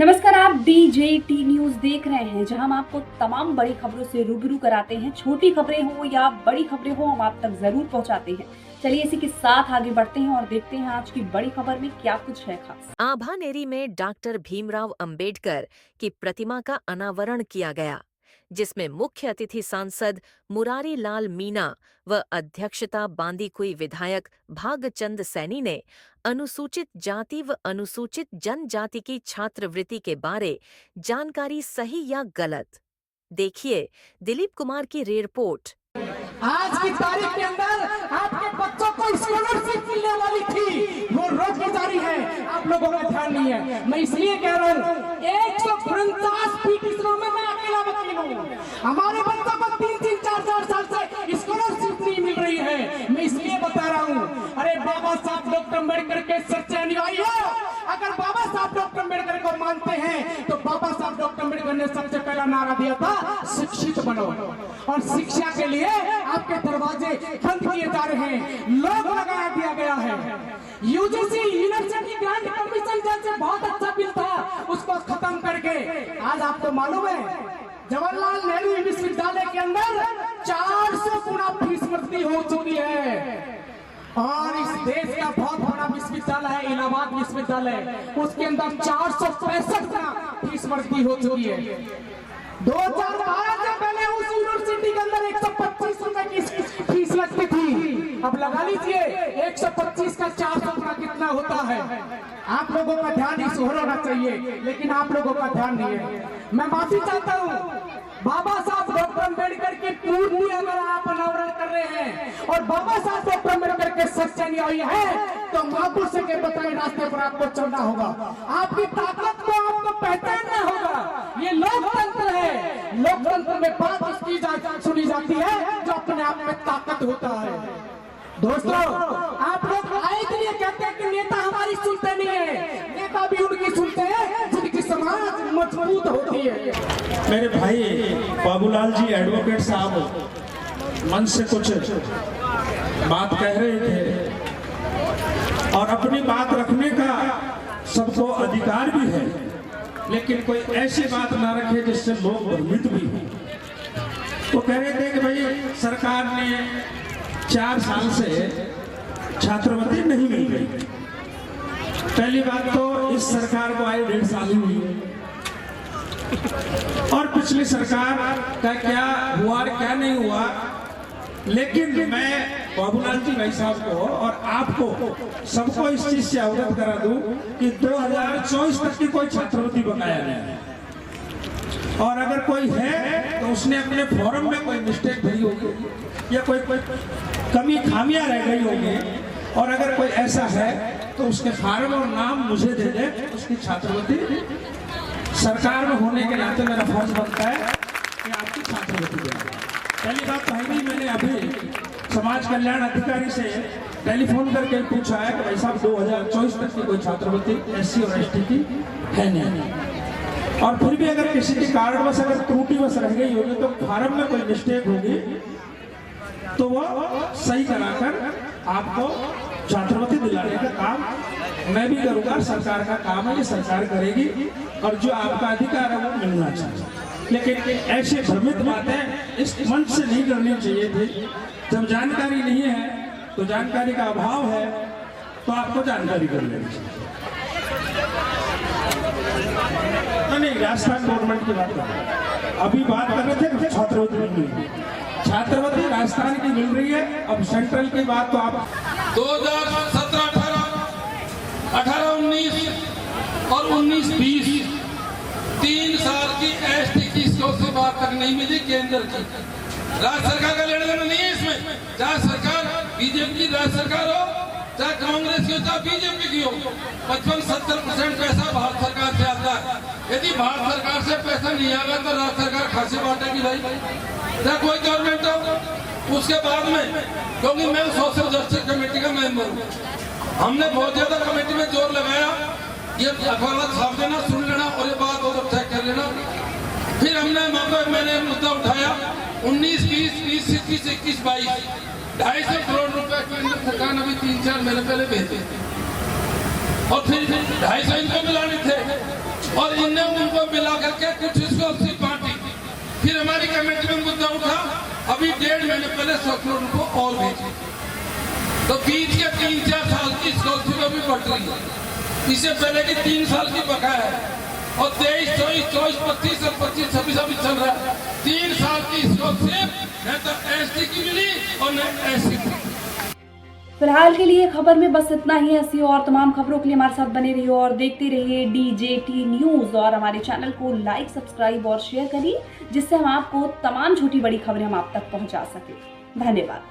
नमस्कार, आप DJT news देख रहे हैं, जहां हम आपको तमाम बड़ी खबरों से रूबरू कराते हैं। छोटी खबरें हो या बड़ी खबरें हो, हम आप तक जरूर पहुंचाते हैं। चलिए इसी के साथ आगे बढ़ते हैं और देखते हैं आज की बड़ी खबर में क्या कुछ है खास। आभानेरी में डॉक्टर भीमराव अंबेडकर की प्रतिमा का अनावरण किया गया, जिसमें मुख्य अतिथि सांसद मुरारी लाल मीणा व अध्यक्षता बांदीकुई विधायक भागचंद सैनी ने अनुसूचित जाति व अनुसूचित जनजाति की छात्रवृत्ति के बारे जानकारी सही या गलत। देखिए दिलीप कुमार की रिपोर्ट। आज की तारीख के अंदर आपके बच्चों को स्कॉलरशिप मिलने वाली थी, वो रोज गुजारी है, आप लोगों का ध्यान नहीं है। मैं इसलिए कह रहा हूँ 149 फीट इसरो में मैं अकेला वकील हूँ। हमारे बच्चों को 3-3, 4-4 साल से स्कॉलरशिप नहीं मिल रही है। मैं इसलिए बता रहा हूँ, अरे बाबा साहब डॉक्टर अम्बेडकर के सच्चे अनुयायी हो। अगर बाबा साहब डॉक्टर अम्बेडकर को मानते हैं तो बाबा साहब डॉक्टर अम्बेडकर ने सबसे पहला नारा दिया था, शिक्षित बनो। और शिक्षा के लिए आपके दरवाजे बंद किए जा रहे हैं, लोग लगा दिया गया है। यूजीसी यूनिवर्सिटी ग्रांट कमीशन जैसे बहुत अच्छा बिल था, उसको खत्म करके आज आपको मालूम है जवाहरलाल नेहरू विश्वविद्यालय के अंदर 400 गुना फीस वृद्धि हो चुकी है। और इस देश का बहुत बड़ा विश्वविद्यालय है इलाहाबाद विश्वविद्यालय, उसके अंदर 465 गुना फीस वृद्धि हो चुकी है। 2012 से पहले उस यूनिवर्सिटी के अंदर 125 रुपए की फीस लगती थी। अब लगा लीजिए 125 का 400 गुना कितना होता है। आप लोगों का ध्यान इस ओर होना चाहिए, लेकिन आप लोगों का ध्यान नहीं है। मैं माफी चाहता हूँ, बाबा साहब डॉक्टर अम्बेडकर की पूर्ति अगर आप अनावरण कर रहे हैं और बाबा साहब डॉक्टर अम्बेडकर के सच्चे अनुयायी हैं, तो महापुरुष के बताए रास्ते पर आपको चलना होगा। आपकी ताकत को आपको पहचानना होगा। ये लोकतंत्र है, लोकतंत्र में बात उसकी सुनी जाती है जो अपने आप में ताकत होता है। दोस्तों, आप लोग आए इसलिए कहते हैं कि नेता हमारी सुनते नहीं है, नेता भी उनकी सुनते हैं जिनकी समाज मजबूत होती है। मेरे भाई बाबूलाल जी एडवोकेट साहब मन से कुछ बात कह रहे थे और अपनी बात रखने का सबको अधिकार भी है, लेकिन कोई ऐसी बात ना रखे जिससे लोग भ्रमित भी हो। वो कह रहे थे कि भाई सरकार ने 4 साल से छात्रवृत्ति नहीं मिल रही। पहली बात तो इस सरकार को आए 1.5 साल ही हुई है और पिछली सरकार का क्या हुआ और क्या नहीं हुआ। लेकिन मैं बाबूलाल जी भाई साहब को और आपको सबको इस चीज से अवगत करा दूं कि 2024 तक की कोई छात्रवृत्ति बकाया नहीं है। और अगर कोई है तो उसने अपने फॉर्म में कोई मिस्टेक भरी होगी या कोई कमी खामियां रह गई होगी, और अगर कोई ऐसा है तो उसके फॉर्म और नाम मुझे दे दे, उसकी छात्रवृत्ति सरकार में होने के नाते मेरा फर्ज बनता है कि आपकी छात्रवृत्ति देना। पहली बात तो है नहीं, मैंने अभी समाज कल्याण अधिकारी से टेलीफोन करके पूछा है कि भाई साहब 2024 तक की कोई छात्रवृत्ति SC और ST की है नहीं। और फिर भी अगर किसी के कारणवश अगर त्रुटिवश रह गई होगी तो फॉर्म में कोई मिस्टेक होगी तो वो सही कराकर आपको छात्रवृत्ति दिलाने का काम मैं भी करूंगा। सरकार का काम है, ये सरकार करेगी और जो आपका अधिकार है वो मिलना चाहिए। लेकिन ऐसे भ्रमित बातें इस मंच से नहीं करनी चाहिए थी। जब जानकारी नहीं है तो जानकारी का अभाव है तो आपको जानकारी कर लेनी चाहिए। नहीं, राजस्थान गवर्नमेंट की बात कर रहे हैं, अभी बात कर रहे थे छात्रवृत्ति मिल रही है। छात्रवृत्ति राजस्थान की मिल रही है। अब सेंट्रल की बात तो आप 2017, 18, 19 और 19-20 3 साल की ST की स्कॉलरशिप आज तक नहीं मिली केंद्र की। राज्य सरकार का लेना देना नहीं है इसमें, चाहे सरकार बीजेपी की राज्य सरकार हो, चाहे कांग्रेस की हो, चाहे बीजेपी की हो। 55-70% पैसा भारत सरकार से आता है। यदि भारत सरकार से पैसा नहीं आएगा तो राज्य सरकार खासी बांटेगी भाई, चाहे कोई गवर्नमेंट हो। उसके बाद में, क्योंकि मैं सोशल जस्टिस कमेटी का मेंबर हूँ, हमने बहुत ज्यादा कमेटी में जोर लगाया, ये अखबार छाप देना, सुन लेना और ये बात और चेक कर लेना। फिर मैंने मुद्दा उठाया 19-20, 20-21, 21-22 250 करोड़ रुपए केंद्र सरकार ने अभी 3-4 महीने पहले भेजे और फिर 250 इनको मिलाने थे। और इनने उनको मिला करके कुछ 180 बांटी। फिर हमारी कमेटी में मुद्दा उठा, अभी 1.5 महीने पहले 100 करोड़ रुपये और भेजे। तो बीच के 3-4 साल की स्कॉलरशिप अभी बढ़ रही है, इससे पहले की 3 साल की बकाया है और 23, 24, 25 और 25, 26 अभी चल रहा है। 3 साल की स्कॉलरशिप न तो एसटी की मिली और न एससी की। फिलहाल के लिए खबर में बस इतना ही। ऐसी और तमाम खबरों के लिए हमारे साथ बने रहिए और देखते रहिए DJT न्यूज और हमारे चैनल को लाइक, सब्सक्राइब और शेयर करिए, जिससे हम आपको तमाम छोटी बड़ी खबरें हम आप तक पहुंचा सके। धन्यवाद।